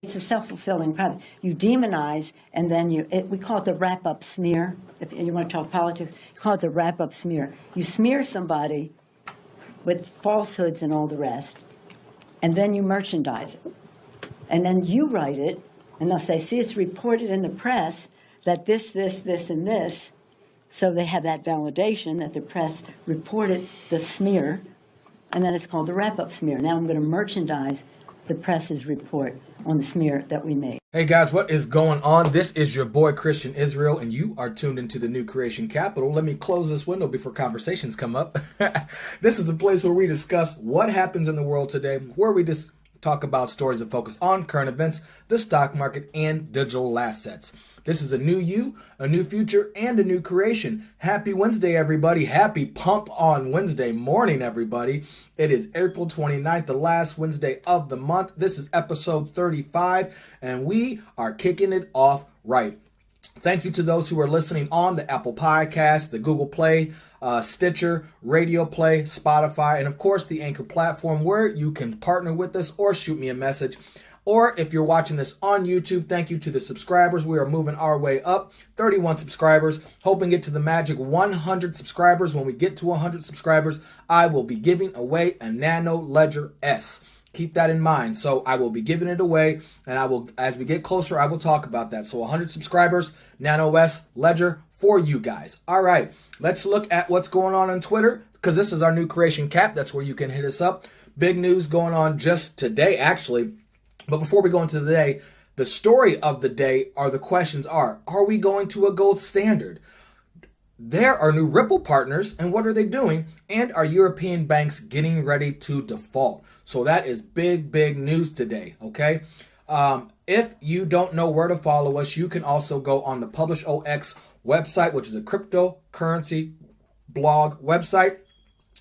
It's a self-fulfilling prophecy. You demonize, and then we call it the wrap-up smear. If you want to talk politics, you call it the wrap-up smear. You smear somebody with falsehoods and all the rest, and then you merchandise it. And then you write it, and they'll say, see, it's reported in the press that this, and this. So they have that validation that the press reported the smear, and then it's called the wrap-up smear. Now I'm going to merchandise the press's report on the smear that we made. Hey guys, what is going on? This is your boy Christian Israel, and you are tuned into the New Creation Capital. Let me close this window before conversations come up. This is a place where we discuss what happens in the world today, where we just talk about stories that focus on current events, the stock market, and digital assets. This is a new you, a new future, and a new creation. Happy Wednesday, everybody. Happy Pump on Wednesday morning, everybody. It is April 29th, the last Wednesday of the month. This is episode 35, and we are kicking it off right. Thank you to those who are listening on the Apple Podcast, the Google Play, Stitcher, Radio Play, Spotify, and of course the Anchor platform where you can partner with us or shoot me a message. Or if you're watching this on YouTube, thank you to the subscribers. We are moving our way up. 31 subscribers, hoping to get to the magic 100 subscribers. When we get to 100 subscribers, I will be giving away a Nano Ledger S. Keep that in mind. So I will be giving it away, and I will, as we get closer, I will talk about that. So 100 subscribers, Nano S Ledger for you guys. All right, let's look at what's going on Twitter, because this is our New Creation Cap. That's where you can hit us up. Big news going on just today, actually. But before we go into the day, the story of the day are the questions are we going to a gold standard? There are new Ripple partners, and what are they doing? And are European banks getting ready to default? So that is big news today, okay? If you don't know where to follow us, you can also go on the Publish OX website, which is a cryptocurrency blog website.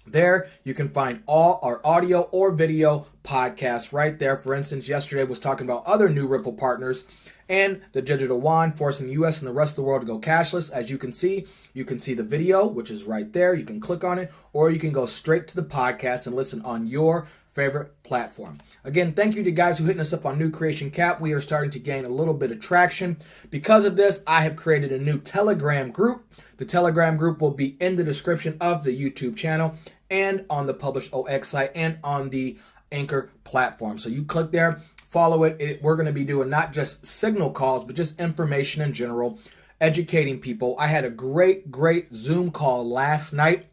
There you can find all our audio or video podcasts right there. For instance, yesterday was talking about other new Ripple partners and the digital yuan forcing the US and the rest of the world to go cashless. As you can see the video, which is right there. You can click on it, or you can go straight to the podcast and listen on your favorite platform. Again, thank you to guys who hitting us up on New Creation Cap. We are starting to gain a little bit of traction. Because of this, I have created a new Telegram group. The Telegram group will be in the description of the YouTube channel and on the Publish OX site and on the Anchor platform. So you click there, follow it. We're going to be doing not just signal calls, but just information in general, educating people. I had a great Zoom call last night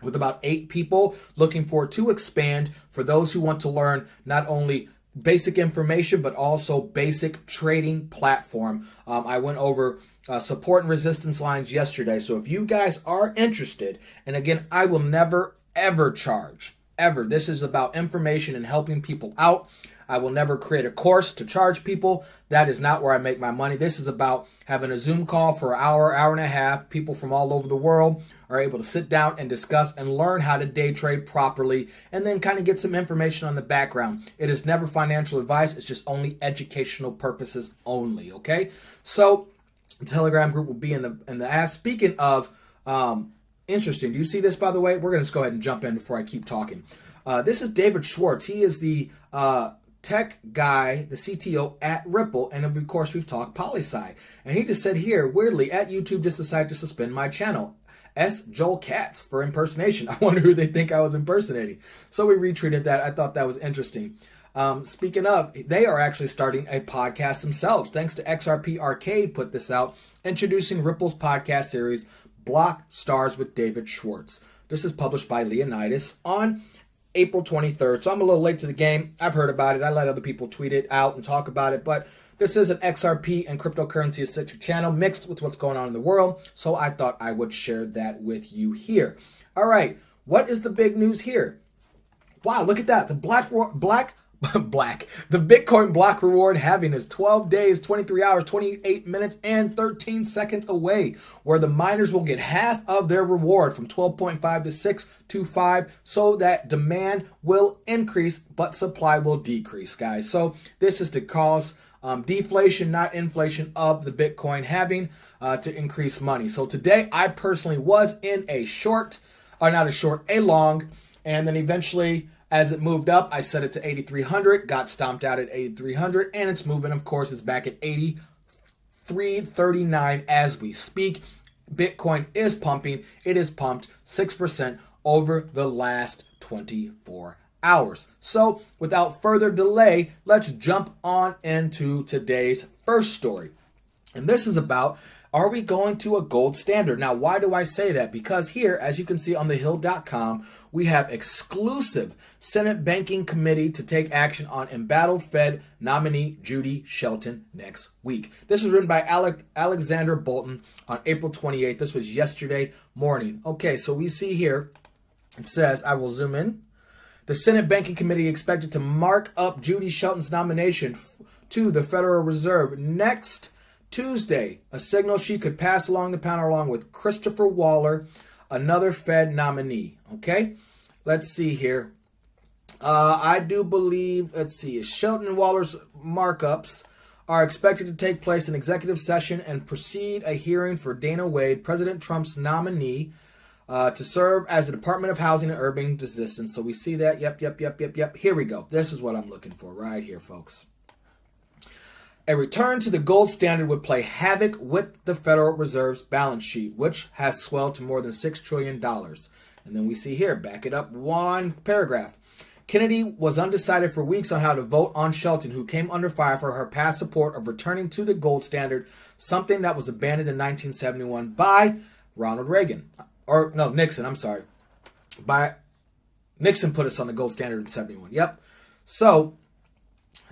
with about 8 people. Looking forward to expand for those who want to learn not only basic information, but also basic trading platform. I went over support and resistance lines yesterday. So if you guys are interested, and again, I will never, ever charge, ever. This is about information and helping people out. I will never create a course to charge people. That is not where I make my money. This is about having a Zoom call for an hour and a half. People from all over the world are able to sit down and discuss and learn how to day trade properly, and then kind of get some information on the background. It is never financial advice. It's just only educational purposes only, okay? So the Telegram group will be in the ask. Speaking of interesting, do you see this, by the way? We're going to just go ahead and jump in before I keep talking. This is David Schwartz. He is the tech guy, the CTO at Ripple, and of course we've talked poli-sci. And he just said here, weirdly, at YouTube just decided to suspend my channel. S. Joel Katz for impersonation. I wonder who they think I was impersonating. So we retweeted that. I thought that was interesting. Speaking of, they are actually starting a podcast themselves. Thanks to XRP Arcade put this out, introducing Ripple's podcast series, Block Stars with David Schwartz. This is published by Leonidas on April 23rd. So I'm a little late to the game. I've heard about it. I let other people tweet it out and talk about it. But this is an XRP and cryptocurrency-centric channel mixed with what's going on in the world. So I thought I would share that with you here. All right. What is the big news here? Wow, look at that. The the Bitcoin block reward halving is 12 days, 23 hours, 28 minutes, and 13 seconds away, where the miners will get half of their reward from 12.5 to 6 to 5, so that demand will increase, but supply will decrease, guys. So this is to cause deflation, not inflation, of the Bitcoin halving to increase money. So today, I personally was in a short, or not a short, a long, and then eventually, As it moved up, I set it to 8,300, got stomped out at 8,300, and it's moving. Of course, it's back at 8,339 as we speak. Bitcoin is pumping. It is pumped 6% over the last 24 hours. So without further delay, let's jump on into today's first story. And this is about, are we going to a gold standard? Now, why do I say that? Because here, as you can see on thehill.com, we have exclusive Senate Banking Committee to take action on embattled Fed nominee Judy Shelton next week. This was written by Alexander Bolton on April 28th. This was yesterday morning. Okay, so we see here, it says, I will zoom in. The Senate Banking Committee expected to mark up Judy Shelton's nomination to the Federal Reserve next Tuesday, a signal she could pass along the panel along with Christopher Waller, another Fed nominee. Okay, let's see here. I do believe, let's see, Shelton and Waller's markups are expected to take place in executive session and precede a hearing for Dana Wade, President Trump's nominee, to serve as the Department of Housing and Urban Assistance. So we see that. Yep. Here we go. This is what I'm looking for right here, folks. A return to the gold standard would play havoc with the Federal Reserve's balance sheet, which has swelled to more than $6 trillion. And then we see here, back it up one paragraph. Kennedy was undecided for weeks on how to vote on Shelton, who came under fire for her past support of returning to the gold standard, something that was abandoned in 1971 by Ronald Reagan. Or, no, Nixon, I'm sorry. Nixon put us on the gold standard in 71. Yep. So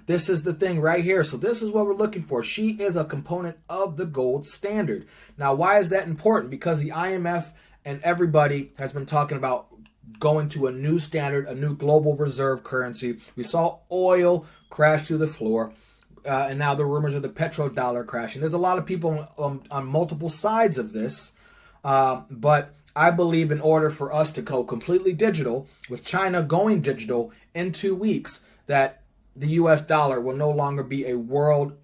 this is the thing right here. So this is what we're looking for. She is a component of the gold standard. Now, why is that important? Because the IMF and everybody has been talking about going to a new standard, a new global reserve currency. We saw oil crash through the floor. And now the rumors of the petrodollar crashing. There's a lot of people on multiple sides of this. But I believe in order for us to go completely digital, with China going digital in 2 weeks, that the US dollar will no longer be a world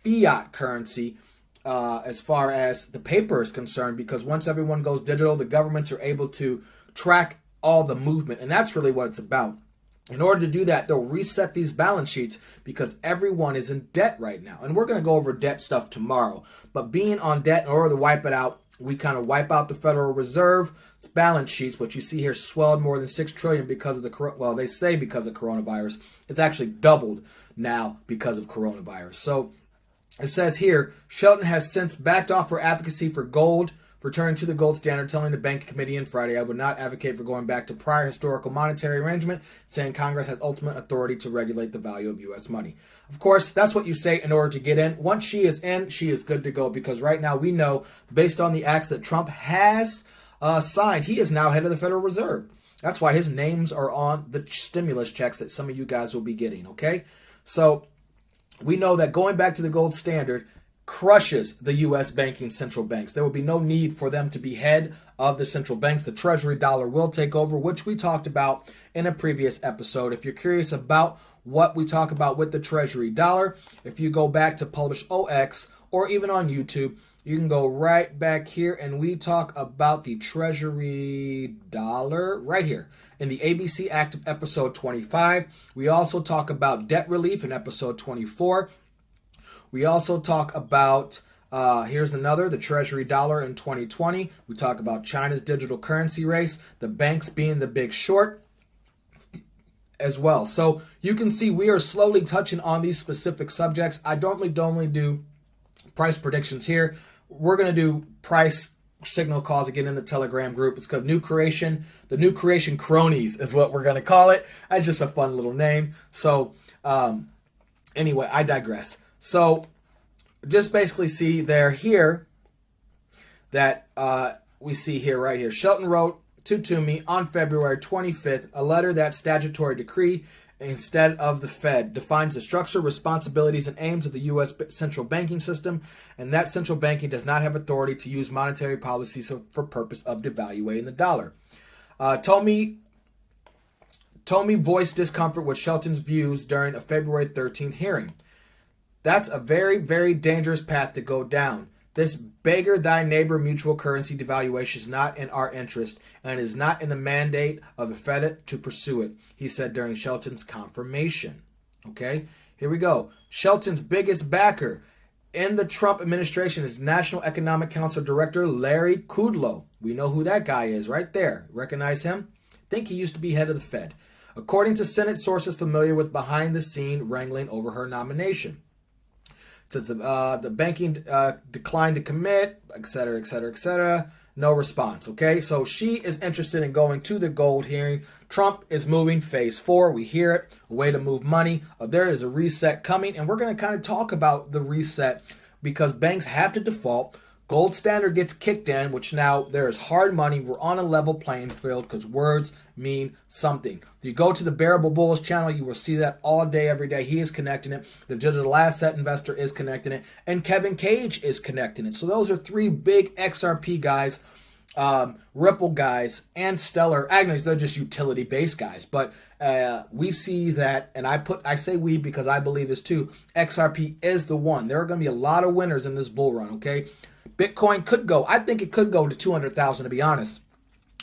fiat currency as far as the paper is concerned, because once everyone goes digital, the governments are able to track all the movement. And that's really what it's about. In order to do that, they'll reset these balance sheets because everyone is in debt right now. And we're going to go over debt stuff tomorrow. But being on debt, in order to wipe it out, we kind of wipe out the Federal Reserve's balance sheets, which you see here swelled more than $6 trillion because of the, well, they say because of coronavirus. It's actually doubled now because of coronavirus. So it says here, Shelton has since backed off her advocacy for gold, returning to the gold standard, telling the Banking Committee on Friday, I would not advocate for going back to prior historical monetary arrangement, saying Congress has ultimate authority to regulate the value of U.S. money. Of course, that's what you say in order to get in. Once she is in, she is good to go, because right now we know, based on the acts that Trump has signed, he is now head of the Federal Reserve. That's why his names are on the stimulus checks that some of you guys will be getting, okay? So we know that going back to the gold standard crushes the U.S. banking central banks. There will be no need for them to be head of the central banks. The Treasury dollar will take over, which we talked about in a previous episode. If you're curious about what we talk about with the Treasury dollar, if you go back to Publish OX or even on YouTube, you can go right back here and we talk about the Treasury dollar right here in the ABC Active episode 25. We also talk about debt relief in episode 24. We also talk about, here's another, the Treasury dollar in 2020. We talk about China's digital currency race, the banks being the big short as well. So you can see we are slowly touching on these specific subjects. I don't normally do price predictions here. We're going to do price signal calls again in the Telegram group. It's called New Creation. The New Creation Cronies is what we're going to call it. That's just a fun little name. So anyway, I digress. So just basically see there here that we see here right here. Shelton wrote to Toomey on February 25th a letter that statutory decree instead of the Fed defines the structure, responsibilities, and aims of the U.S. central banking system, and that central banking does not have authority to use monetary policies for purpose of devaluating the dollar. Toomey voiced discomfort with Shelton's views during a February 13th hearing. That's a very, very dangerous path to go down. This beggar thy neighbor mutual currency devaluation is not in our interest and is not in the mandate of the Fed to pursue it, he said during Shelton's confirmation. Okay, here we go. Shelton's biggest backer in the Trump administration is National Economic Council Director Larry Kudlow. We know who that guy is right there. Recognize him? I think he used to be head of the Fed, according to Senate sources familiar with behind-the-scene wrangling over her nomination. Says the banking declined to commit, et cetera, et cetera, et cetera. No response. Okay, so she is interested in going to the gold hearing. Trump is moving phase 4. We hear it. A way to move money. There is a reset coming, and we're going to kind of talk about the reset because banks have to default. Gold standard gets kicked in, which now there is hard money. We're on a level playing field because words mean something. If you go to the Bearable Bulls channel, you will see that all day, every day. He is connecting it. The digital asset investor is connecting it. And Kevin Cage is connecting it. So those are 3 big XRP guys, Ripple guys, and Stellar. Actually, they're just utility-based guys. But we see that, and I say we because I believe this too, XRP is the one. There are going to be a lot of winners in this bull run, okay? Bitcoin could go, I think it could go to 200,000 to be honest,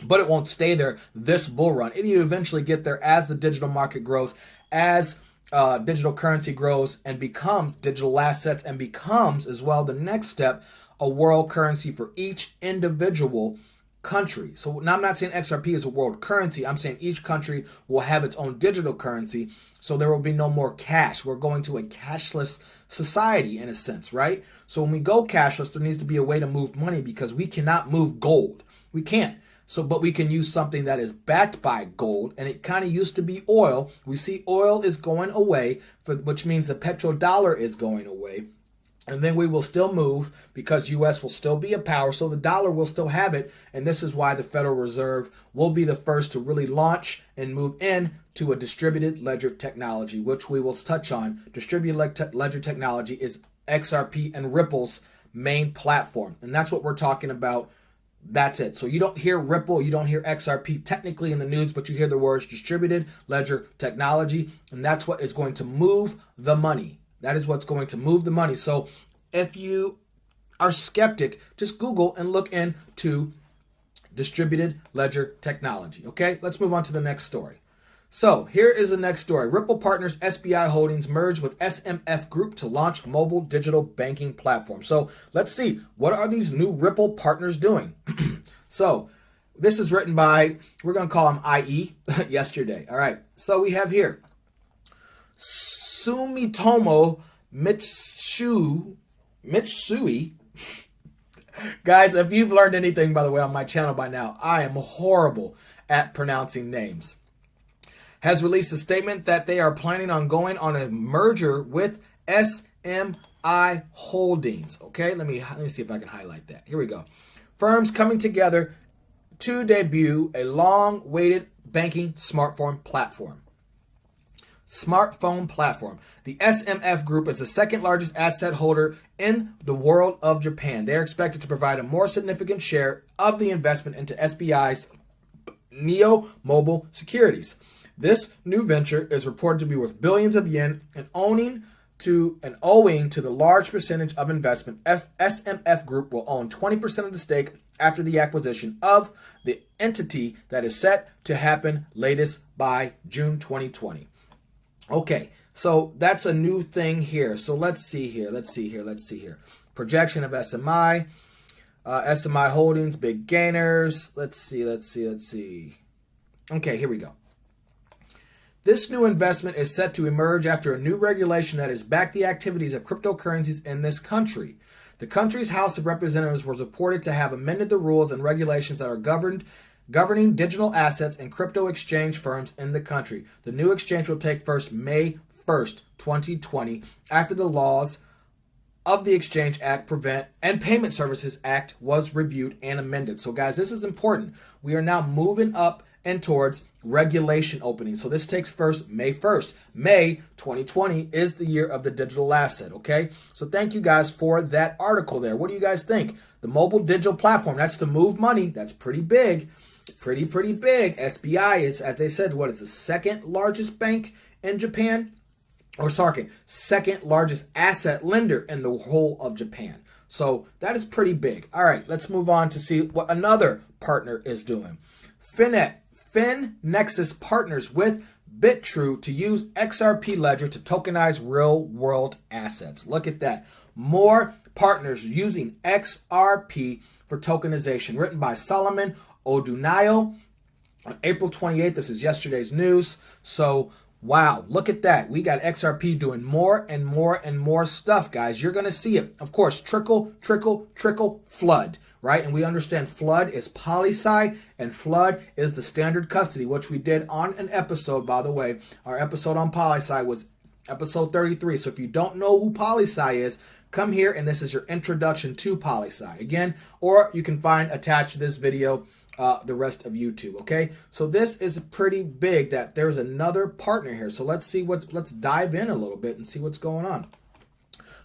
but it won't stay there this bull run. It will eventually get there as the digital market grows, as digital currency grows and becomes digital assets and becomes as well the next step a world currency for each individual country. So now I'm not saying XRP is a world currency. I'm saying each country will have its own digital currency. So there will be no more cash. We're going to a cashless society in a sense, right? So when we go cashless, there needs to be a way to move money because we cannot move gold. We can't. So, but we can use something that is backed by gold, and it kind of used to be oil. We see oil is going away, which means the petrodollar is going away. And then we will still move because U.S. will still be a power, so the dollar will still have it. And this is why the Federal Reserve will be the first to really launch and move in to a distributed ledger technology, which we will touch on. Distributed ledger technology is XRP and Ripple's main platform. And that's what we're talking about. That's it. So you don't hear Ripple, you don't hear XRP technically in the news, but you hear the words distributed ledger technology. And that's what is going to move the money. That is what's going to move the money. So if you are skeptic, just Google and look into distributed ledger technology. Okay, let's move on to the next story. So here is the next story. Ripple partners SBI Holdings merge with SMF Group to launch mobile digital banking platform. So let's see, what are these new Ripple partners doing? So this is written by, we're going to call him IE yesterday. All right, so we have here Sumitomo Mitsui. Guys, if you've learned anything, by the way, on my channel by now, I am horrible at pronouncing names. Has released a statement that they are planning on going on a merger with SMI Holdings. Okay, let me see if I can highlight that. Here we go. Firms coming together to debut a long-awaited banking smartphone platform. The SMF Group is the second largest asset holder in the world of Japan. They are expected to provide a more significant share of the investment into SBI's Neo Mobile Securities. This new venture is reported to be worth billions of yen and owing to the large percentage of investment, SMF Group will own 20% of the stake after the acquisition of the entity that is set to happen latest by June 2020. Okay, so that's a new thing here. So let's see here. Projection of SMI. SMI Holdings, big gainers. Let's see. Okay, here we go. This new investment is set to emerge after a new regulation that has backed the activities of cryptocurrencies in this country. The country's House of Representatives was reported to have amended the rules and regulations that are governing digital assets and crypto exchange firms in the country. The new exchange will take first May 1st, 2020, after the laws of the Exchange Act and Payment Services Act was reviewed and amended. So guys, this is important. We are now moving up and towards regulation opening. So this takes first May 1st. May 2020 is the year of the digital asset, okay? So thank you guys for that article there. What do you guys think? The mobile digital platform, that's to move money. That's pretty big. Pretty big. SBI is, as they said, what is the second largest bank in Japan? Or sorry, second largest asset lender in the whole of Japan. So that is pretty big. All right, let's move on to see what another partner is doing. FinNexus partners with Bitrue to use XRP Ledger to tokenize real-world assets. Look at that. More partners using XRP for tokenization. Written by Solomon Odunayo on April 28th. This is yesterday's news. So, wow, look at that. We got XRP doing more and more and more stuff, guys. You're going to see it. Of course, trickle, trickle, trickle, flood, right? And we understand flood is poli-sci and flood is the standard custody, which we did on an episode, by the way. Our episode on poli-sci was episode 33. So if you don't know who poli-sci is, come here and this is your introduction to poli-sci. Again, or you can find attached to this video the rest of YouTube, okay? So this is pretty big that there's another partner here. So let's see let's dive in a little bit and see what's going on.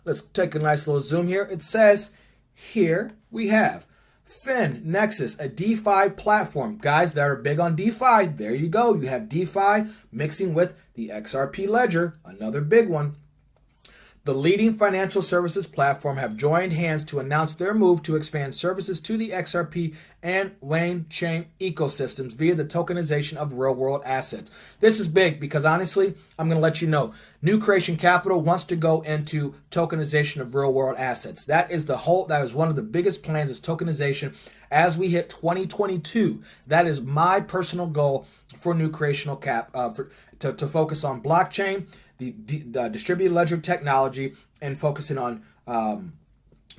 Let's take a nice little zoom here. It says here we have FinNexus, a DeFi platform. Guys that are big on DeFi, there you go. You have DeFi mixing with the XRP Ledger, another big one. The leading financial services platform have joined hands to announce their move to expand services to the XRP and Wayne chain ecosystems via the tokenization of real-world assets. This is big because honestly, I'm going to let you know, New Creation Capital wants to go into tokenization of real-world assets. That is one of the biggest plans is tokenization as we hit 2022. That is my personal goal for New Creational Cap to focus on blockchain, the distributed ledger technology, and focusing on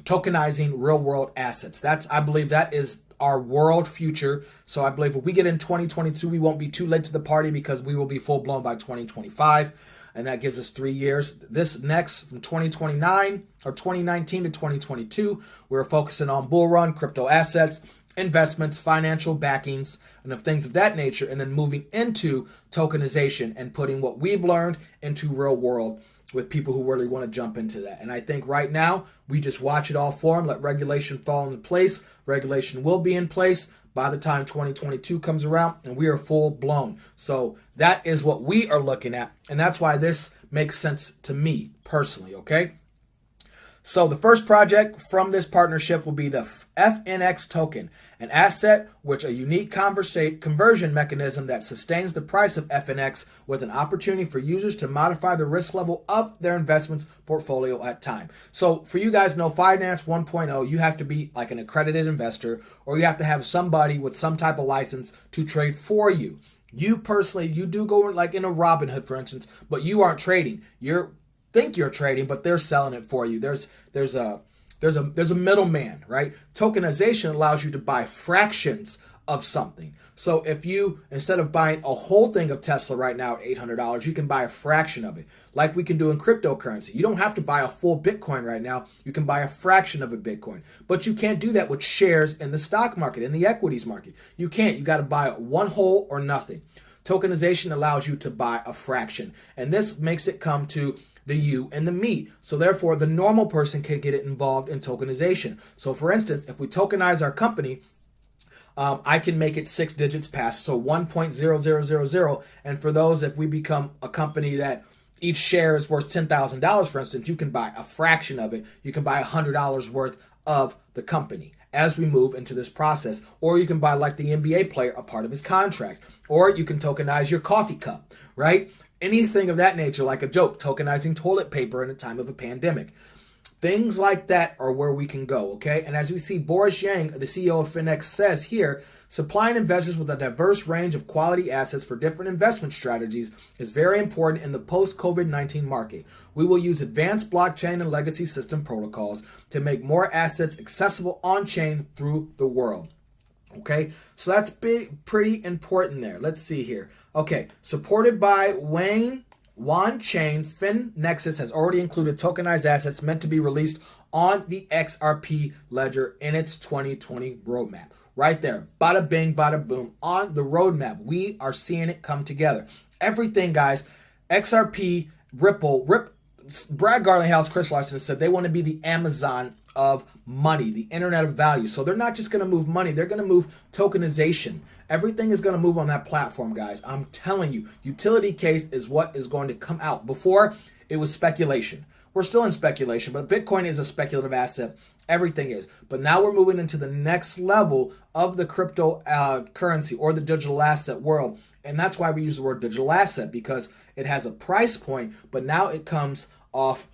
tokenizing real-world assets. I believe that is our world future. So I believe if we get in 2022, we won't be too late to the party because we will be full-blown by 2025. And that gives us 3 years. This next, from 2029 or 2019 to 2022, we're focusing on bull run, crypto assets, investments, financial backings, and of things of that nature, and then moving into tokenization and putting what we've learned into real world with people who really want to jump into that. And I think right now we just watch it all form, let regulation fall into place. Regulation will be in place by the time 2022 comes around, and we are full blown. So that is what we are looking at, and that's why this makes sense to me personally, okay? So the first project from this partnership will be the FNX token, an asset which a unique conversion mechanism that sustains the price of FNX with an opportunity for users to modify the risk level of their investments portfolio at time. So for you guys know Finance 1.0, you have to be like an accredited investor, or you have to have somebody with some type of license to trade for you. You personally, you do go like in a Robinhood, for instance, but you aren't trading. You're trading, but they're selling it for you. There's a middleman, right? Tokenization allows you to buy fractions of something. So if you, instead of buying a whole thing of Tesla right now at $800, you can buy a fraction of it, like we can do in cryptocurrency. You don't have to buy a full Bitcoin right now. You can buy a fraction of a Bitcoin, but you can't do that with shares in the stock market, in the equities market. You can't. You got to buy one whole or nothing. Tokenization allows you to buy a fraction, and this makes it come to the you and the me. So therefore, the normal person can get involved in tokenization. So for instance, if we tokenize our company, I can make it 6 digits past, so 1.0000. And for those, if we become a company that each share is worth $10,000, for instance, you can buy a fraction of it. You can buy $100 worth of the company as we move into this process. Or you can buy, like the NBA player, a part of his contract. Or you can tokenize your coffee cup, right? Anything of that nature, like a joke, tokenizing toilet paper in a time of a pandemic. Things like that are where we can go, okay? And as we see, Boris Yang, the CEO of FinNexus, says here, supplying investors with a diverse range of quality assets for different investment strategies is very important in the post-COVID-19 market. We will use advanced blockchain and legacy system protocols to make more assets accessible on-chain through the world. Okay, so that's pretty important there. Let's see here. Okay, supported by Wayne Chain, FinNexus has already included tokenized assets meant to be released on the XRP ledger in its 2020 roadmap. Right there, bada bing, bada boom, on the roadmap. We are seeing it come together. Everything, guys, XRP, Ripple, Brad Garlinghouse, Chris Larson said they want to be the Amazon of money, the internet of value. So they're not just going to move money, they're going to move tokenization. Everything is going to move on that platform, guys. I'm telling you, utility case is what is going to come out. Before, it was speculation. We're still in speculation, but Bitcoin is a speculative asset Everything is. But now we're moving into the next level of the crypto currency or the digital asset world. And that's why we use the word digital asset, because it has a price point, but now it comes off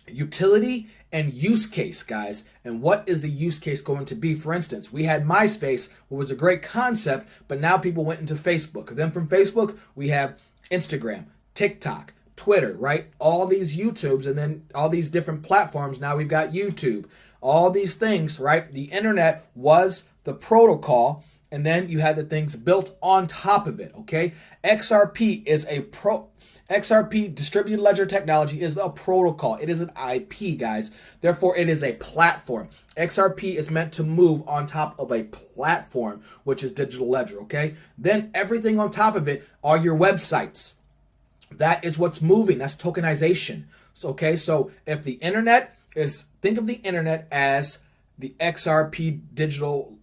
utility and use case, guys. And what is the use case going to be? For instance, we had MySpace, which was a great concept, but now people went into Facebook. Then from Facebook, we have Instagram, TikTok, Twitter, right? All these YouTubes, and then all these different platforms. Now we've got YouTube, all these things, right? The internet was the protocol, and then you had the things built on top of it, okay? XRP is XRP, distributed ledger technology, is a protocol. It is an IP, guys. Therefore, it is a platform. XRP is meant to move on top of a platform, which is digital ledger, okay? Then everything on top of it are your websites. That is what's moving. That's tokenization. So, okay, so if the internet is, think of the internet as the XRP digital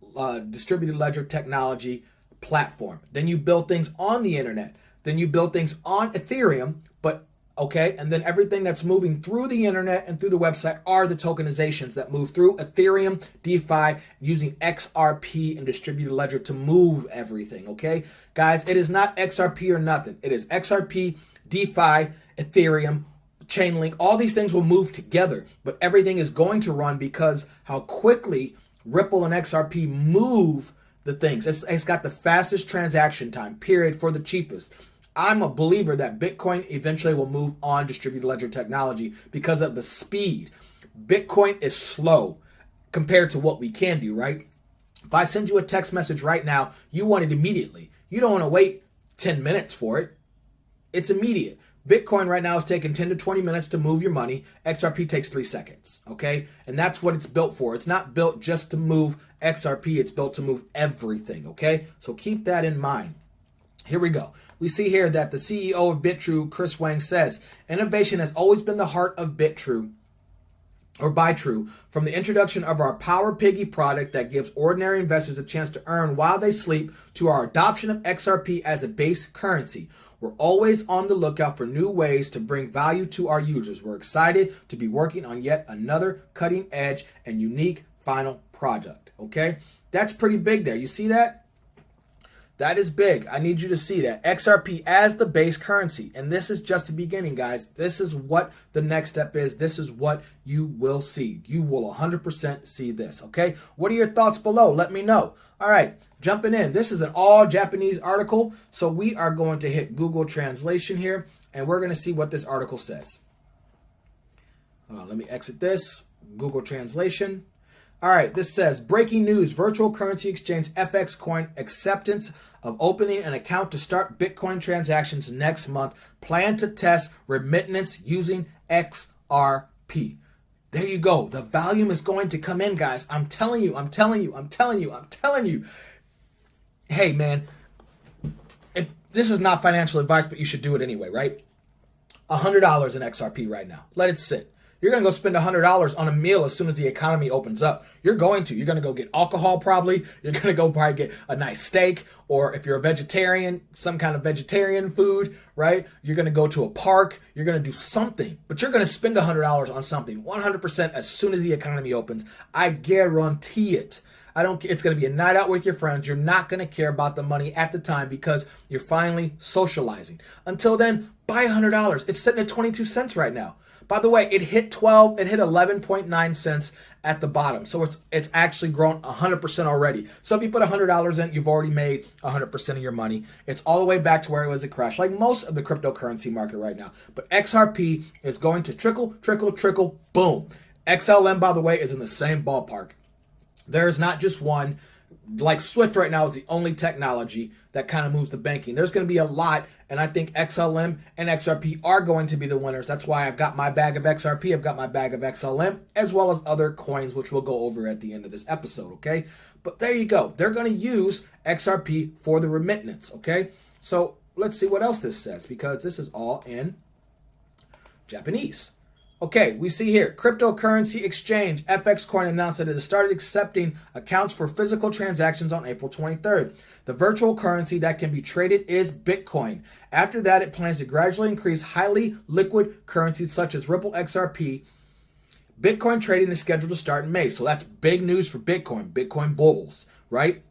distributed ledger technology platform. Then you build things on the internet. Then you build things on Ethereum, but okay, and then everything that's moving through the internet and through the website are the tokenizations that move through Ethereum, DeFi, using XRP and distributed ledger to move everything, okay? Guys, it is not XRP or nothing. It is XRP, DeFi, Ethereum, Chainlink. All these things will move together, but everything is going to run because how quickly Ripple and XRP move the things. It's got the fastest transaction time, period, for the cheapest. I'm a believer that Bitcoin eventually will move on distributed ledger technology because of the speed. Bitcoin is slow compared to what we can do, right? If I send you a text message right now, you want it immediately. You don't want to wait 10 minutes for it. It's immediate. Bitcoin right now is taking 10 to 20 minutes to move your money. XRP takes 3 seconds, okay? And that's what it's built for. It's not built just to move XRP. It's built to move everything, okay? So keep that in mind. Here we go. We see here that the CEO of Bitrue, Chris Wang, says, innovation has always been the heart of Bitrue, or Bitrue, from the introduction of our Power Piggy product that gives ordinary investors a chance to earn while they sleep, to our adoption of XRP as a base currency. We're always on the lookout for new ways to bring value to our users. We're excited to be working on yet another cutting edge and unique final project. Okay, that's pretty big there. You see that? That is big. I need you to see that. XRP as the base currency. And this is just the beginning, guys. This is what the next step is. This is what you will see. You will 100% see this, okay? What are your thoughts below? Let me know. All right, jumping in. This is an all Japanese article. So we are going to hit Google Translation here, and we're going to see what this article says. Let me exit this. Google Translation. All right, this says, breaking news, virtual currency exchange FXcoin acceptance of opening an account to start Bitcoin transactions next month. Plan to test remittance using XRP. There you go. The volume is going to come in, guys. I'm telling you. Hey, man, this is not financial advice, but you should do it anyway, right? $100 in XRP right now. Let it sit. You're going to go spend $100 on a meal as soon as the economy opens up. You're going to go get alcohol probably. You're going to go probably get a nice steak, or if you're a vegetarian, some kind of vegetarian food, right? You're going to go to a park. You're going to do something, but you're going to spend $100 on something 100% as soon as the economy opens. I guarantee it. It's going to be a night out with your friends. You're not going to care about the money at the time because you're finally socializing. Until then, buy $100. It's sitting at 22 cents right now. By the way, it hit 11.9 cents at the bottom. So it's actually grown 100% already. So if you put $100 in, you've already made 100% of your money. It's all the way back to where it was at crash, like most of the cryptocurrency market right now. But XRP is going to trickle, boom. XLM, by the way, is in the same ballpark. There's not just one. Like Swift right now is the only technology that kind of moves the banking. There's going to be a lot, and I think XLM and XRP are going to be the winners. That's why I've got my bag of XRP, I've got my bag of XLM, as well as other coins, which we'll go over at the end of this episode, okay? But there you go. They're going to use XRP for the remittance, okay? So let's see what else this says, because this is all in Japanese. Okay, we see here, cryptocurrency exchange FXcoin announced that it has started accepting accounts for physical transactions on April 23rd. The virtual currency that can be traded is Bitcoin. After that, it plans to gradually increase highly liquid currencies such as Ripple XRP Bitcoin trading is scheduled to start in May. So that's big news for Bitcoin, Bitcoin bulls, right?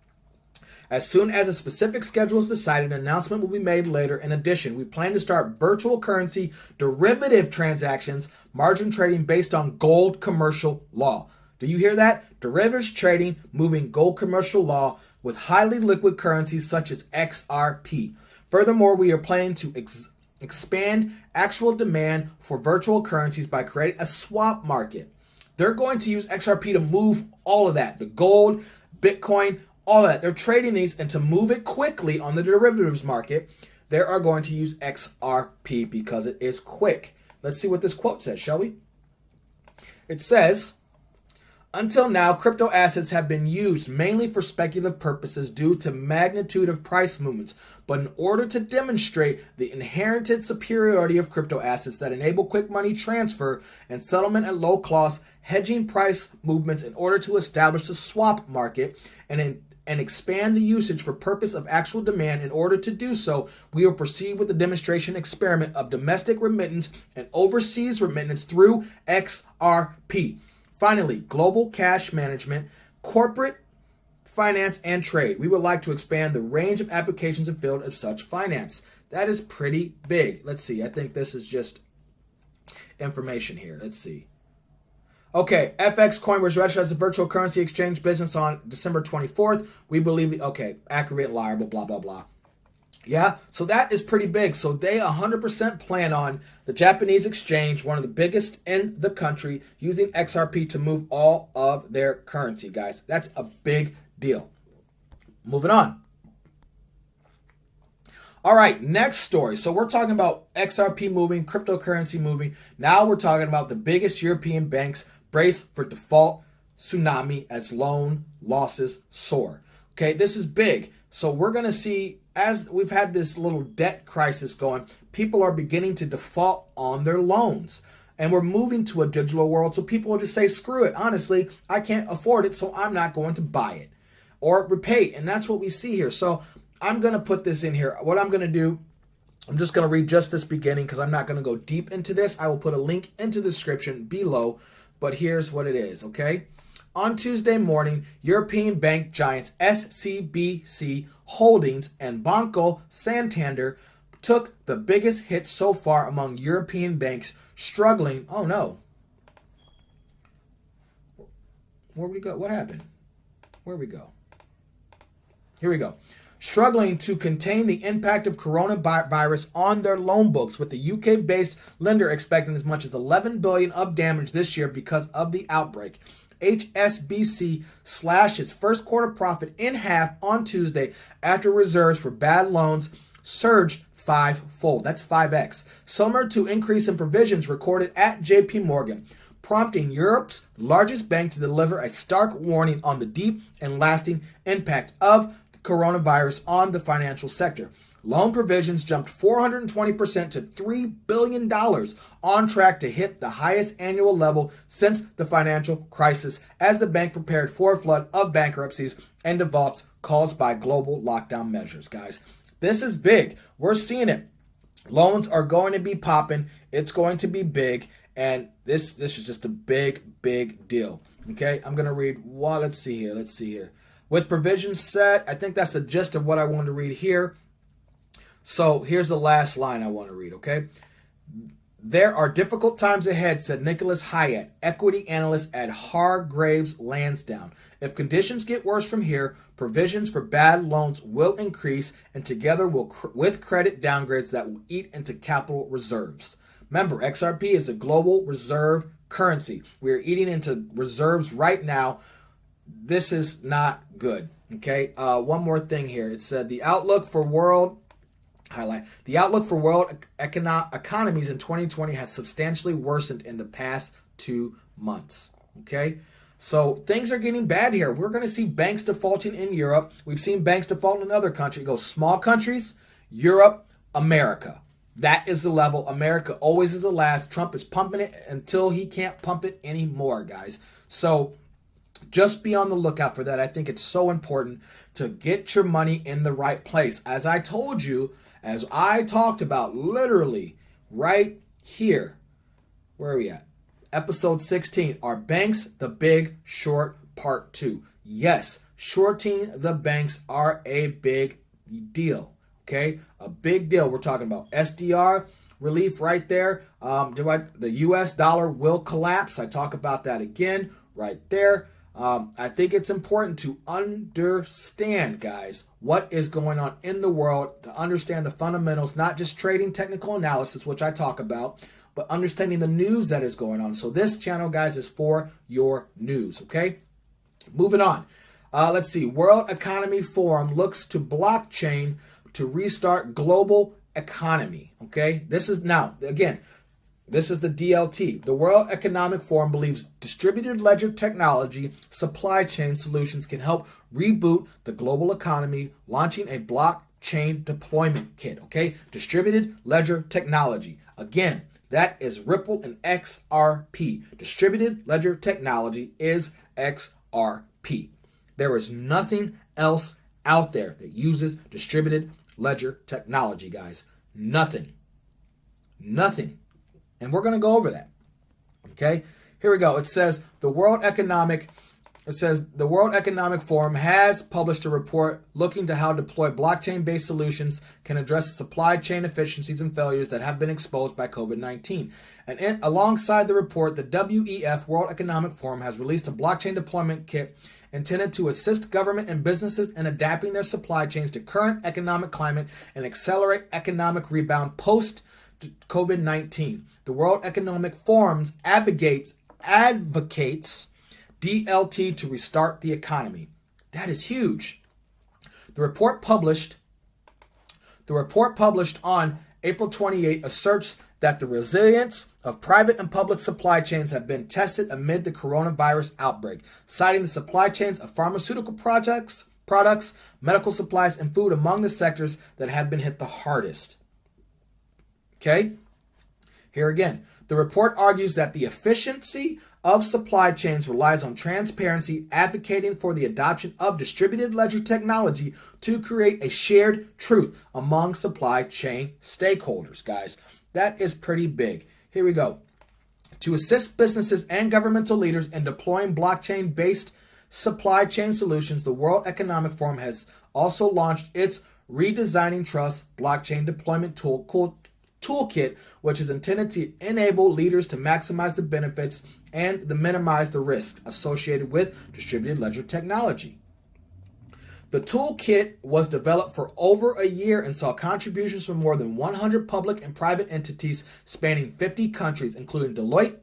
As soon as a specific schedule is decided, an announcement will be made later. In addition, we plan to start virtual currency derivative transactions, margin trading based on gold commercial law. Do you hear that? Derivatives trading, moving gold commercial law with highly liquid currencies such as XRP. Furthermore, we are planning to expand actual demand for virtual currencies by creating a swap market. They're going to use XRP to move all of that, the gold, Bitcoin, all of that. They're trading these, and to move it quickly on the derivatives market, they are going to use XRP because it is quick. Let's see what this quote says, shall we? It says, until now, crypto assets have been used mainly for speculative purposes due to magnitude of price movements. But in order to demonstrate the inherent superiority of crypto assets that enable quick money transfer and settlement at low cost, hedging price movements in order to establish the swap market and expand the usage for purpose of actual demand. In order to do so, we will proceed with the demonstration experiment of domestic remittance and overseas remittance through XRP. Finally, global cash management, corporate finance, and trade. We would like to expand the range of applications and field of such finance. That is pretty big. Let's see. I think this is just information here. Let's see. Okay, FXcoin was registered as a virtual currency exchange business on December 24th. We believe, accurate, liable, blah, blah, blah. Yeah, so that is pretty big. So they 100% plan on the Japanese exchange, one of the biggest in the country, using XRP to move all of their currency, guys. That's a big deal. Moving on. All right, next story. So we're talking about XRP moving, cryptocurrency moving. Now we're talking about the biggest European banks brace for default tsunami as loan losses soar. Okay, this is big. So we're going to see, as we've had this little debt crisis going, people are beginning to default on their loans. And we're moving to a digital world, so people will just say, screw it. Honestly, I can't afford it, so I'm not going to buy it or repay it. And that's what we see here. So I'm going to put this in here. What I'm going to do, I'm just going to read just this beginning because I'm not going to go deep into this. I will put a link into the description below, but here's what it is, okay? On Tuesday morning, European bank giants SCBC Holdings and Banco Santander took the biggest hits so far among European banks struggling. Oh no. Where we go? What happened? Where we go? Here we go. Struggling to contain the impact of coronavirus on their loan books, with the UK-based lender expecting as much as $11 billion of damage this year because of the outbreak. HSBC slashed its first quarter profit in half on Tuesday after reserves for bad loans surged five-fold. That's 5x. Similar to increase in provisions recorded at JP Morgan, prompting Europe's largest bank to deliver a stark warning on the deep and lasting impact of the coronavirus on the financial sector. Loan provisions jumped 420% to $3 billion, on track to hit the highest annual level since the financial crisis, as the bank prepared for a flood of bankruptcies and defaults caused by global lockdown measures, guys. This is big. We're seeing it. Loans are going to be popping. It's going to be big, and this is just a big deal. Okay, I'm going to read. Well, let's see here. With provisions set, I think that's the gist of what I wanted to read here. So here's the last line I want to read, okay? There are difficult times ahead, said Nicholas Hyatt, equity analyst at Hargraves Lansdowne. If conditions get worse from here, provisions for bad loans will increase, and together with credit downgrades that will eat into capital reserves. Remember, XRP is a global reserve currency. We are eating into reserves right now. This is not good, okay? One more thing here. It said the outlook for world economies in 2020 has substantially worsened in the past 2 months. Okay, so things are getting bad here. We're going to see banks defaulting in Europe. We've seen banks default in other countries. It goes small countries, Europe, America. That is the level. America always is the last. Trump is pumping it until he can't pump it anymore, guys. So just be on the lookout for that. I think it's so important to get your money in the right place. As I told you, as I talked about literally right here. Where are we at? episode 16, Are Banks the Big Short Part 2? Yes, shorting the banks are a big deal, okay? A big deal. We're talking about SDR relief right there. The US dollar will collapse. I talk about that again right there. I think it's important to understand, guys, what is going on in the world, to understand the fundamentals, not just trading technical analysis, which I talk about, but understanding the news that is going on. So this channel, guys, is for your news, okay? Moving on. Let's see. World Economy Forum looks to blockchain to restart global economy, okay? This is now, again, this is the DLT. The World Economic Forum believes distributed ledger technology supply chain solutions can help reboot the global economy, launching a blockchain deployment kit, okay? Distributed ledger technology. Again, that is Ripple and XRP. Distributed ledger technology is XRP. There is nothing else out there that uses distributed ledger technology, guys. Nothing. Nothing. And we're going to go over that. Okay? Here we go. It says the World Economic Forum has published a report looking to how deploy blockchain-based solutions can address the supply chain efficiencies and failures that have been exposed by COVID-19. And alongside the report, the WEF, World Economic Forum, has released a blockchain deployment kit intended to assist government and businesses in adapting their supply chains to current economic climate and accelerate economic rebound post-COVID-19. The World Economic Forum advocates DLT to restart the economy. That is huge. The report published on April 28 asserts that the resilience of private and public supply chains have been tested amid the coronavirus outbreak, citing the supply chains of pharmaceutical products, medical supplies, and food among the sectors that have been hit the hardest. Okay? Here again, the report argues that the efficiency of supply chains relies on transparency, advocating for the adoption of distributed ledger technology to create a shared truth among supply chain stakeholders, guys. That is pretty big. Here we go. To assist businesses and governmental leaders in deploying blockchain-based supply chain solutions, the World Economic Forum has also launched its Redesigning Trust Blockchain Deployment Toolkit, which is intended to enable leaders to maximize the benefits and minimize the risks associated with distributed ledger technology. The toolkit was developed for over a year and saw contributions from more than 100 public and private entities spanning 50 countries, including Deloitte,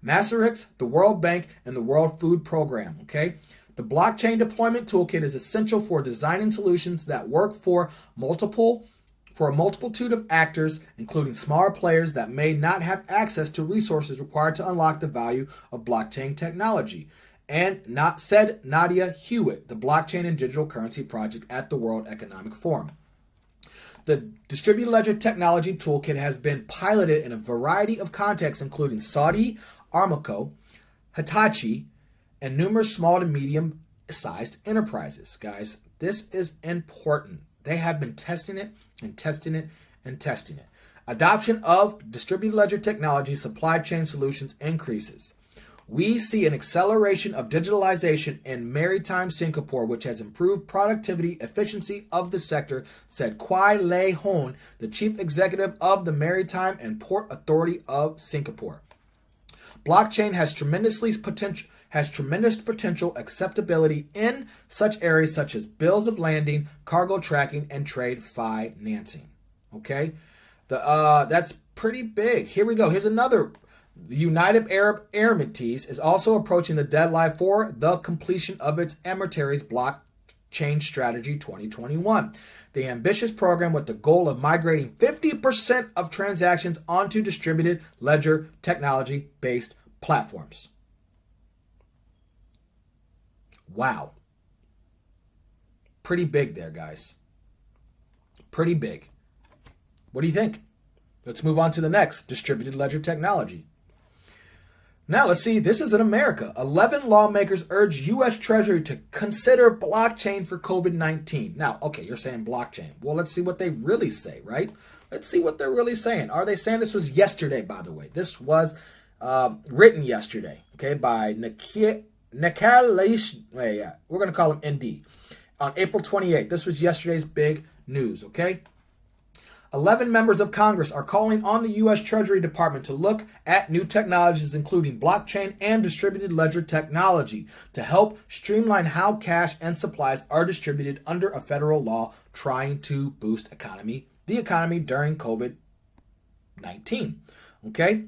Macerix, the World Bank, and the World Food Program. Okay? The blockchain deployment toolkit is essential for designing solutions that work for a multitude of actors, including smaller players that may not have access to resources required to unlock the value of blockchain technology. And said Nadia Hewitt, the Blockchain and Digital Currency Project at the World Economic Forum. The Distributed Ledger Technology Toolkit has been piloted in a variety of contexts, including Saudi Aramco, Hitachi, and numerous small to medium-sized enterprises. Guys, this is important. They have been testing it and testing it and testing it. Adoption of distributed ledger technology supply chain solutions increases. We see an acceleration of digitalization in maritime Singapore, which has improved productivity efficiency of the sector, said Kwai Lei Hon, the chief executive of the Maritime and Port Authority of Singapore. Blockchain has tremendous potential acceptability in such areas such as bills of lading, cargo tracking, and trade financing. Okay, that's pretty big. Here we go. Here's another. The United Arab Emirates is also approaching the deadline for the completion of its Emirates Blockchain Strategy 2021. The ambitious program with the goal of migrating 50% of transactions onto distributed ledger technology-based platforms. Wow. Pretty big there, guys. Pretty big. What do you think? Let's move on to the next, distributed ledger technology. Now, let's see. This is in America. 11 lawmakers urge U.S. Treasury to consider blockchain for COVID-19. Now, okay, you're saying blockchain. Well, let's see what they really say, right? Let's see what they're really saying. Are they saying this was yesterday, by the way? This was written yesterday, okay, by Nikalesh, we're going to call him ND, on April 28th. This was yesterday's big news, okay? 11 members of Congress are calling on the U.S. Treasury Department to look at new technologies, including blockchain and distributed ledger technology, to help streamline how cash and supplies are distributed under a federal law trying to boost the economy during COVID-19. Okay?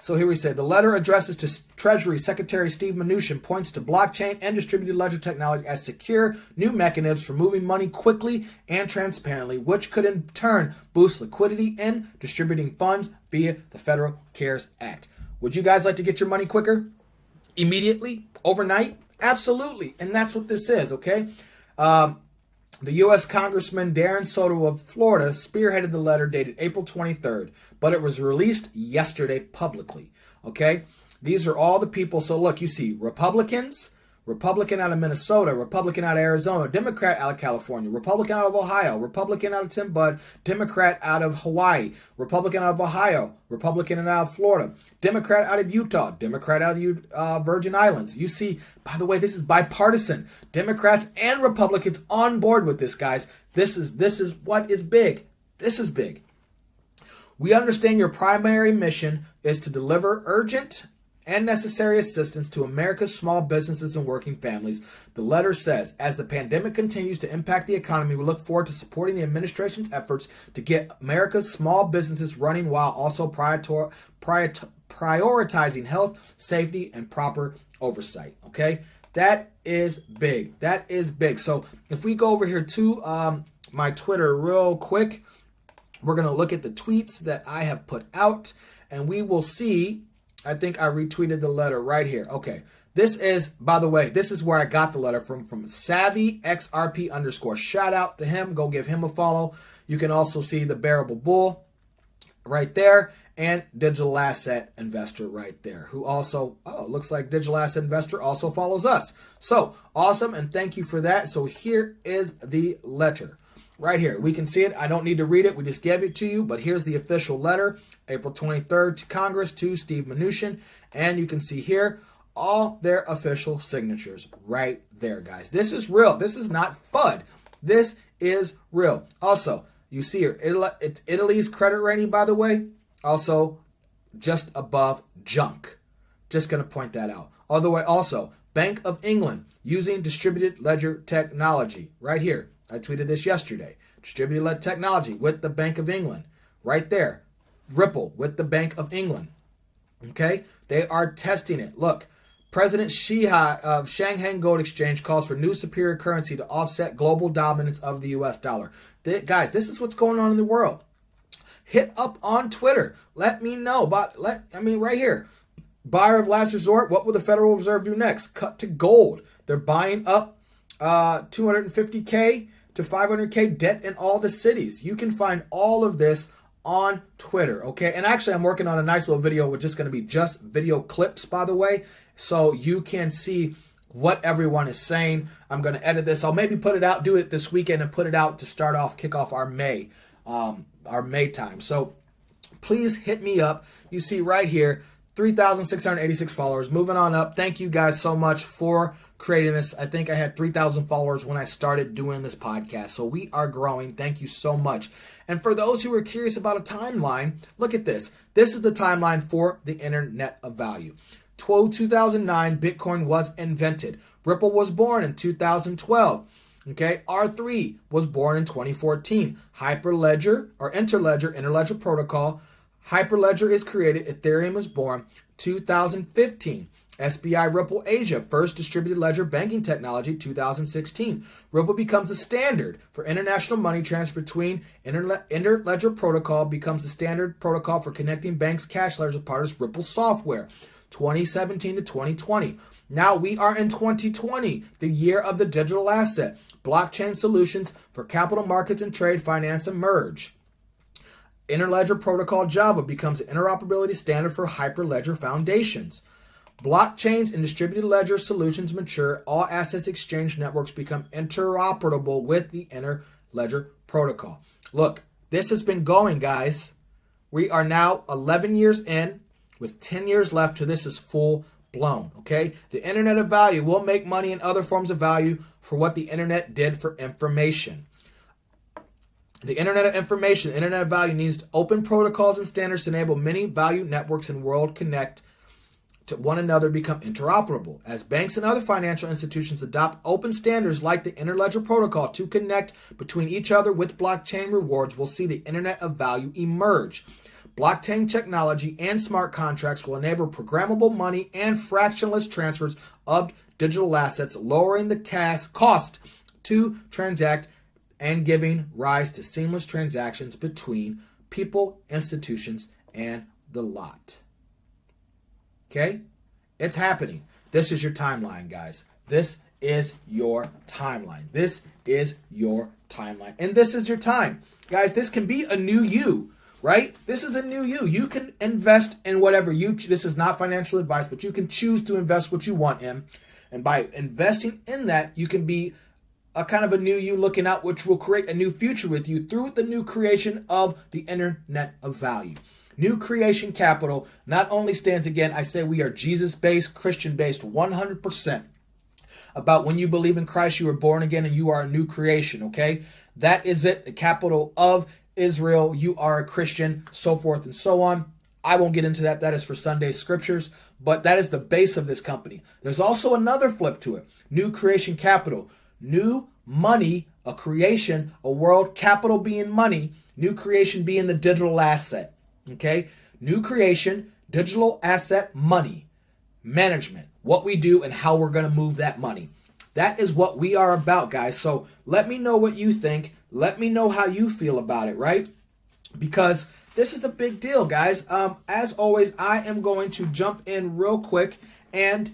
So here we say, the letter addresses to Treasury Secretary Steve Mnuchin points to blockchain and distributed ledger technology as secure new mechanisms for moving money quickly and transparently, which could in turn boost liquidity in distributing funds via the Federal CARES Act. Would you guys like to get your money quicker? Immediately? Overnight? Absolutely. And that's what this is, okay? The U.S. Congressman Darren Soto of Florida spearheaded the letter dated April 23rd, but it was released yesterday publicly, okay? These are all the people. So look, you see Republicans, Republican out of Minnesota, Republican out of Arizona, Democrat out of California, Republican out of Ohio, Republican out of Tim Bud, Democrat out of Hawaii, Republican out of Ohio, Republican out of Florida, Democrat out of Utah, Democrat out of the Virgin Islands. You see, by the way, this is bipartisan. Democrats and Republicans on board with this, guys. This is what is big. This is big. We understand your primary mission is to deliver urgent and necessary assistance to America's small businesses and working families. The letter says, as the pandemic continues to impact the economy, we look forward to supporting the administration's efforts to get America's small businesses running while also prioritizing health, safety, and proper oversight. Okay? That is big. That is big. So if we go over here to my Twitter real quick, we're going to look at the tweets that I have put out, and we will see. I think I retweeted the letter right here. Okay. This is, by the way, this is where I got the letter from Savvy XRP _. Shout out to him. Go give him a follow. You can also see the Bearable Bull right there and Digital Asset Investor right there, who also, looks like Digital Asset Investor also follows us. So awesome. And thank you for that. So here is the letter. Right here, we can see it. I don't need to read it. We just gave it to you, but here's the official letter, April 23rd to Congress to Steve Mnuchin, and you can see here all their official signatures right there, guys. This is real. This is not FUD. This is real. Also, you see here, it's Italy's credit rating, by the way, also just above junk. Just going to point that out. All the way, also, Bank of England using distributed ledger technology right here. I tweeted this yesterday. Distributed ledger technology with the Bank of England. Right there. Ripple with the Bank of England. Okay? They are testing it. Look, President Shiha of Shanghai Gold Exchange calls for new superior currency to offset global dominance of the U.S. dollar. Guys, this is what's going on in the world. Hit up on Twitter. Let me know. Right here. Buyer of last resort. What will the Federal Reserve do next? Cut to gold. They're buying up 250K to 500K debt in all the cities. You can find all of this on Twitter, okay? And actually, I'm working on a nice little video with just going to be just video clips, by the way, so you can see what everyone is saying. I'm going to edit this. I'll maybe put it out, do it this weekend, and put it out to kick off our May time. So please hit me up. You see right here, 3,686 followers. Moving on up. Thank you guys so much for creating this. I think I had 3,000 followers when I started doing this podcast. So we are growing. Thank you so much. And for those who are curious about a timeline, look at this. This is the timeline for the Internet of Value. 2009, Bitcoin was invented. Ripple was born in 2012. Okay, R3 was born in 2014. Hyperledger or Interledger Protocol. Hyperledger is created. Ethereum is born 2015. SBI Ripple Asia, first distributed ledger banking technology, 2016. Ripple becomes a standard for international money transfer between Interledger Protocol, becomes the standard protocol for connecting banks' cash ledger partners, Ripple software, 2017 to 2020. Now we are in 2020, the year of the digital asset. Blockchain solutions for capital markets and trade finance emerge. Interledger Protocol Java becomes an interoperability standard for Hyperledger foundations. Blockchains and distributed ledger solutions mature. All assets exchange networks become interoperable with the Interledger Protocol. Look, this has been going, guys. We are now 11 years in. with 10 years left till this is full blown, okay? The Internet of Value will make money in other forms of value for what the Internet did for information. The Internet of Information, the Internet of Value needs open protocols and standards to enable many value networks and world connect to one another, become interoperable. As banks and other financial institutions adopt open standards like the Interledger Protocol to connect between each other with blockchain rewards, we'll see the Internet of Value emerge. Blockchain technology and smart contracts will enable programmable money and fractionless transfers of digital assets, lowering the cost to transact and giving rise to seamless transactions between people, institutions, and the lot. Okay? It's happening. This is your timeline, guys. This is your timeline. This is your timeline. And this is your time. Guys, this can be a new you, right? This is a new you. You can invest in whatever this is not financial advice, but you can choose to invest what you want in. And by investing in that, you can be a kind of a new you looking out, which will create a new future with you through the new creation of the Internet of Value. New Creation Capital not only stands, again, I say we are Jesus-based, Christian-based 100%. About when you believe in Christ, you are born again and you are a new creation, okay? That is it, the capital of Israel. You are a Christian, so forth and so on. I won't get into that. That is for Sunday scriptures, but that is the base of this company. There's also another flip to it. New Creation Capital. New money, a creation, a world, capital being money, new creation being the digital asset. Okay? New creation, digital asset, money, management, what we do and how we're going to move that money. That is what we are about, guys. So let me know what you think. Let me know how you feel about it, right? Because this is a big deal, guys. As always, I am going to jump in real quick and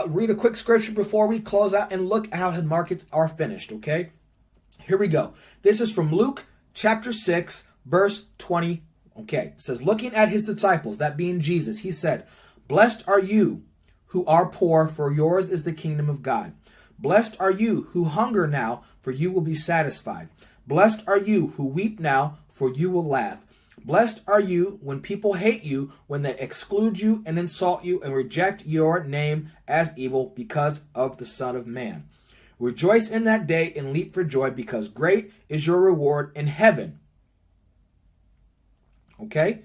read a quick scripture before we close out and look how the markets are finished, okay? Here we go. This is from Luke chapter 6, verse 20. Okay, it says, looking at his disciples, that being Jesus, he said, blessed are you who are poor, for yours is the kingdom of God. Blessed are you who hunger now, for you will be satisfied. Blessed are you who weep now, for you will laugh. Blessed are you when people hate you, when they exclude you and insult you and reject your name as evil because of the Son of Man. Rejoice in that day and leap for joy, because great is your reward in heaven. Okay?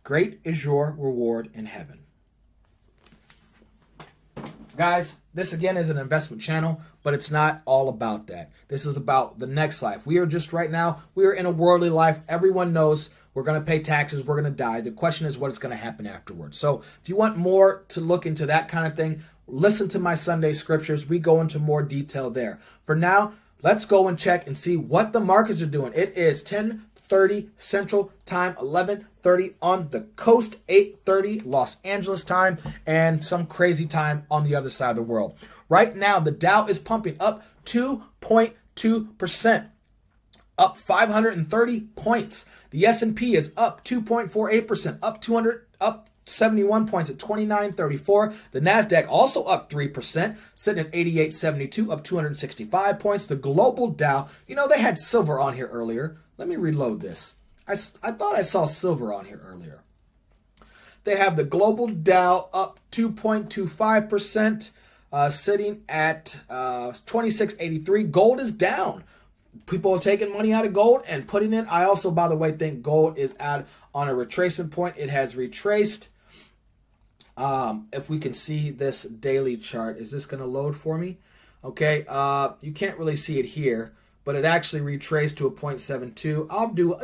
Great is your reward in heaven. Guys, this again is an investment channel, but it's not all about that. This is about the next life. We are just right now, we are in a worldly life. Everyone knows we're going to pay taxes, we're going to die. The question is what's going to happen afterwards. So if you want more to look into that kind of thing, listen to my Sunday scriptures. We go into more detail there. For now, let's go and check and see what the markets are doing. It is 10:30 Central Time, 11:30 on the coast, 8:30 Los Angeles time, and some crazy time on the other side of the world. Right now, the Dow is pumping up 2.2%, up 530 points. The S&P is up 2.48%, up 71 points at 2934. The NASDAQ also up 3%, sitting at 8872, up 265 points. The global Dow, you know, they had silver on here earlier. Let me reload this. I thought I saw silver on here earlier. They have the global Dow up 2.25%, sitting at 2683. Gold is down. People are taking money out of gold and putting in. I also, by the way, think gold is out on a retracement point. It has retraced. If we can see this daily chart, is this going to load for me? Okay, you can't really see it here, but it actually retraced to a 0.72. I'll do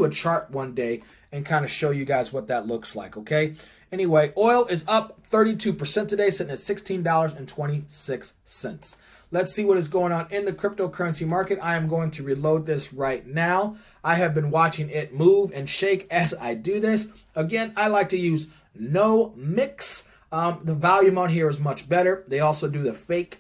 a chart one day and kind of show you guys what that looks like, okay? Anyway, oil is up 32% today, sitting at $16.26. Let's see what is going on in the cryptocurrency market. I am going to reload this right now. I have been watching it move and shake as I do this. Again, I like to use Nomics. The volume on here is much better. They also do the fake,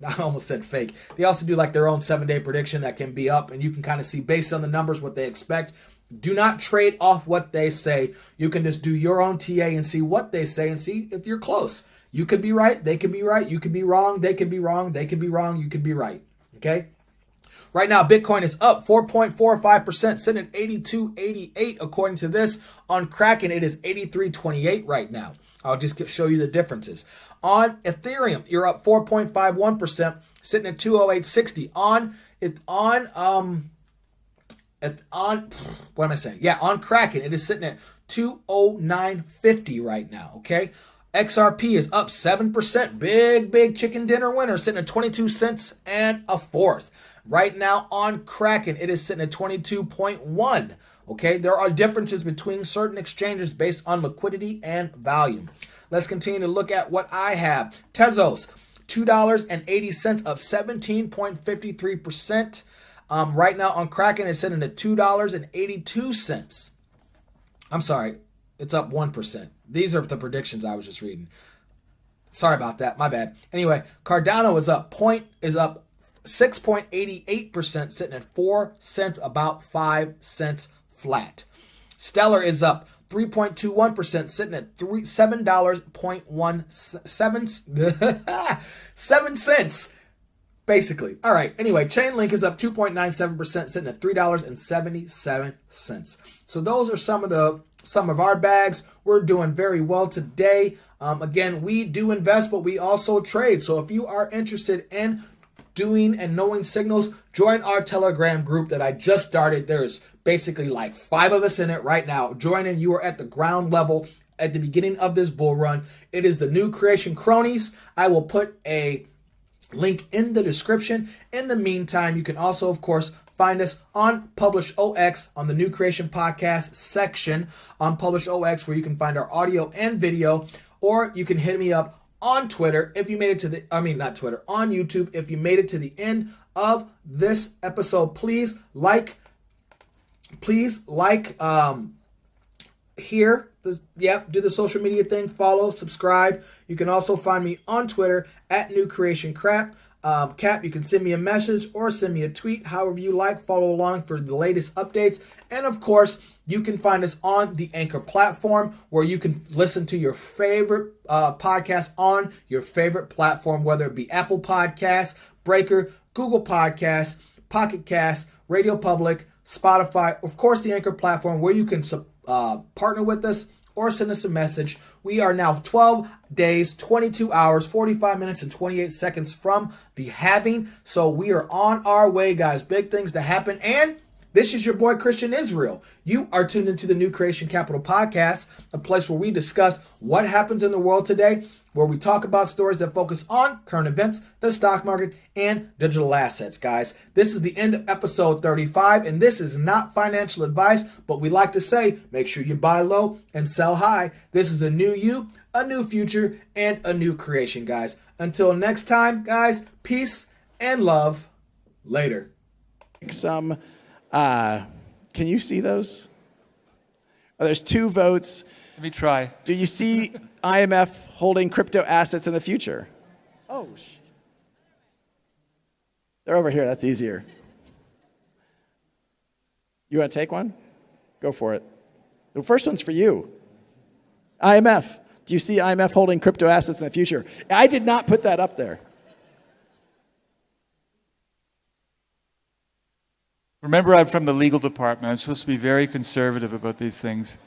I almost said fake. They also do like their own 7-day prediction that can be up, and you can kind of see based on the numbers what they expect. Do not trade off what they say. You can just do your own TA and see what they say and see if you're close. You could be right, they could be right, you could be wrong, they could be wrong, they could be wrong, you could be right. Okay? Right now, Bitcoin is up 4.45%, sitting at 82.88 according to this. On Kraken, it is 83.28 right now. I'll just show you the differences. On Ethereum, you're up 4.51%, sitting at 208.60. What am I saying? Yeah, on Kraken, it is sitting at 209.50 right now, okay? XRP is up 7%. Big chicken dinner winner, sitting at 22 cents and a fourth. Right now on Kraken, it is sitting at 22.1. Okay, there are differences between certain exchanges based on liquidity and volume. Let's continue to look at what I have. Tezos, $2.80, up 17.53%. Right now on Kraken, it's sitting at $2.82. I'm sorry, it's up 1%. These are the predictions I was just reading. Sorry about that, my bad. Anyway, Cardano is up 6.88%, sitting at 4 cents, about 5 cents flat. Stellar is up 3.21%, sitting at $7.17, basically. All right. Anyway, Chainlink is up 2.97%, sitting at $3.77. So those are some of our bags. We're doing very well today. Again, we do invest, but we also trade. So if you are interested in doing and knowing signals, join our Telegram group that I just started. There's basically like 5 of us in it right now. Join in. You are at the ground level at the beginning of this bull run. It is the New Creation Cronies. I will put a link in the description. In the meantime, you can also, of course, find us on Publish OX on the New Creation Podcast section on Publish OX, where you can find our audio and video, or you can hit me up on Twitter if you made it to the, not Twitter, on YouTube if you made it to the end of this episode. Please like here. Do the social media thing, follow, subscribe. You can also find me on Twitter at New Creation Crap. Cap, you can send me a message or send me a tweet, however you like. Follow along for the latest updates. And of course, you can find us on the Anchor platform, where you can listen to your favorite podcast on your favorite platform, whether it be Apple Podcasts, Breaker, Google Podcasts, Pocket Casts, Radio Public, Spotify, of course, the Anchor platform, where you can partner with us or send us a message. We are now 12 days, 22 hours, 45 minutes, and 28 seconds from the halving. So we are on our way, guys. Big things to happen. And this is your boy, Christian Israel. You are tuned into the New Creation Capital Podcast, a place where we discuss what happens in the world today, where we talk about stories that focus on current events, the stock market, and digital assets, guys. This is the end of episode 35, and this is not financial advice, but we like to say, make sure you buy low and sell high. This is a new you, a new future, and a new creation, guys. Until next time, guys, peace and love. Later. Can you see those? Oh, there's 2 votes. Let me try. Do you see IMF holding crypto assets in the future? Oh, they're over here. That's easier. You want to take one? Go for it. The first one's for you. IMF. Do you see IMF holding crypto assets in the future? I did not put that up there. Remember, I'm from the legal department. I'm supposed to be very conservative about these things.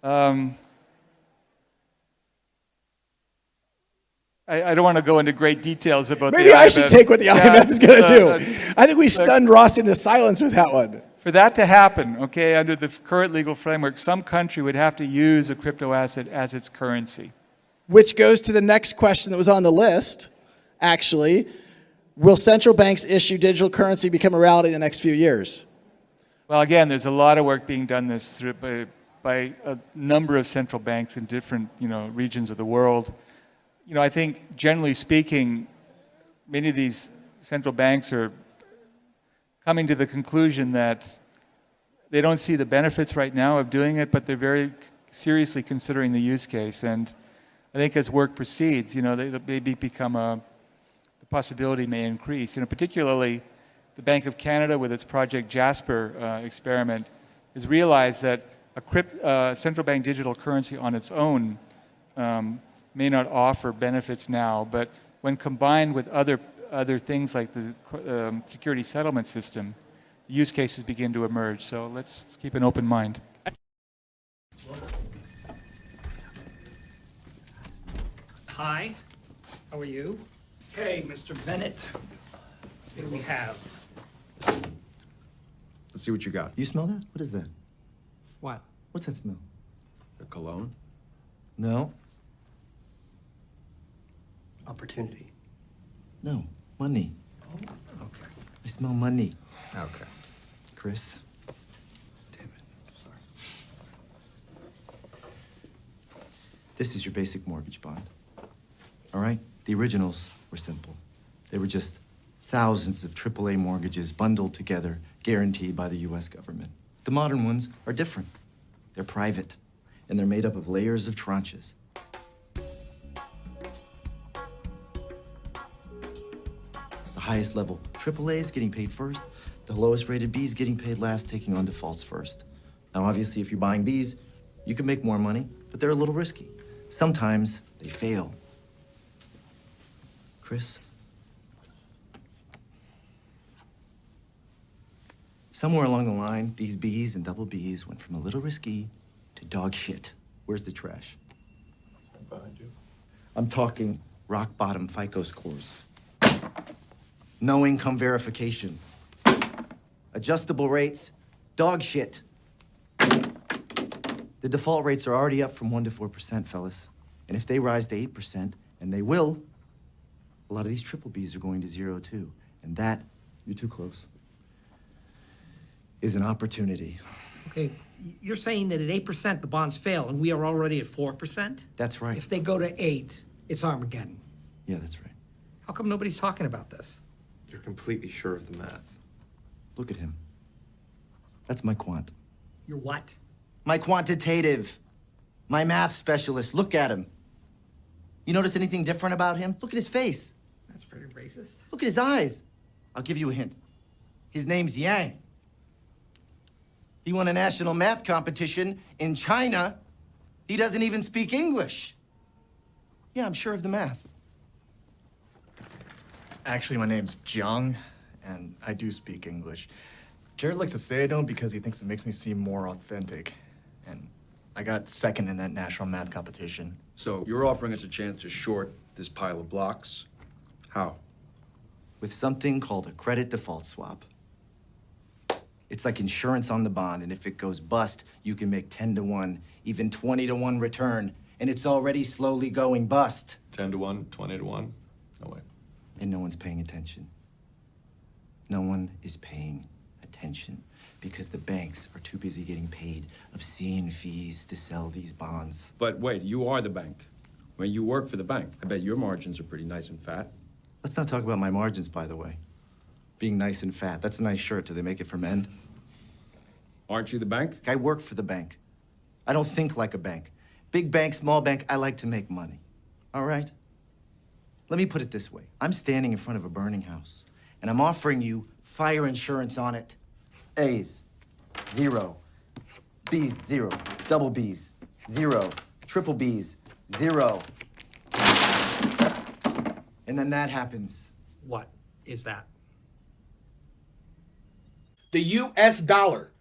I don't want to go into great details about Maybe the IMF. I should take what the IMF is going to do. I think we stunned Ross into silence with that one. For that to happen, okay, under the current legal framework, some country would have to use a crypto asset as its currency. Which goes to the next question that was on the list, actually. Will central banks issue digital currency become a reality in the next few years? Well, again, there's a lot of work being done this through by a number of central banks in different, regions of the world. I think generally speaking, many of these central banks are coming to the conclusion that they don't see the benefits right now of doing it, but they're very seriously considering the use case. And I think as work proceeds, they maybe become the possibility may increase. Particularly the Bank of Canada with its Project Jasper experiment has realized that a central bank digital currency on its own may not offer benefits now, but when combined with other other things like the security settlement system, the use cases begin to emerge. So let's keep an open mind. Hi, how are you? Okay, Mr. Bennett, what do we have? Let's see what you got. You smell that? What is that? What? What's that smell? A cologne? No. Opportunity. No. Money. Okay. I smell money. Okay. Chris. Damn it. Sorry. This is your basic mortgage bond. All right? The originals were simple. They were just thousands of AAA mortgages bundled together, guaranteed by the US government. The modern ones are different. They're private, and they're made up of layers of tranches. The highest level AAAs getting paid first, the lowest rated Bs getting paid last, taking on defaults first. Now, obviously, if you're buying Bs, you can make more money, but they're a little risky. Sometimes they fail. Chris? Somewhere along the line, these Bs and double Bs went from a little risky to dog shit. Where's the trash? Behind you. I'm talking rock bottom FICO scores. No income verification. Adjustable rates, dog shit. The default rates are already up from 1% to 4%, fellas. And if they rise to 8%, and they will, a lot of these triple Bs are going to 0 too. And that, you're too close, is an opportunity. Okay, you're saying that at 8% the bonds fail and we are already at 4%? That's right. If they go to 8, it's Armageddon. Yeah, that's right. How come nobody's talking about this? You're completely sure of the math. Look at him. That's my quant. You're what? My quantitative. My math specialist. Look at him. You notice anything different about him? Look at his face. That's pretty racist. Look at his eyes. I'll give you a hint. His name's Yang. He won a national math competition in China. He doesn't even speak English. Yeah, I'm sure of the math. Actually, my name's Jiang, and I do speak English. Jared likes to say I don't because he thinks it makes me seem more authentic. And I got second in that national math competition. So you're offering us a chance to short this pile of blocks? How? With something called a credit default swap. It's like insurance on the bond, and if it goes bust, you can make 10 to 1, even 20 to 1 return, and it's already slowly going bust. 10 to 1, 20 to 1? No way. And no one's paying attention. No one is paying attention because the banks are too busy getting paid obscene fees to sell these bonds. But wait, you are the bank. When you work for the bank, I bet your margins are pretty nice and fat. Let's not talk about my margins, by the way. Being nice and fat, that's a nice shirt. Do they make it for men? Aren't you the bank? I work for the bank. I don't think like a bank. Big bank, small bank, I like to make money. All right? Let me put it this way. I'm standing in front of a burning house, and I'm offering you fire insurance on it. A's, 0. B's, 0. Double B's, 0. Triple B's, 0. And then that happens. What is that? The US dollar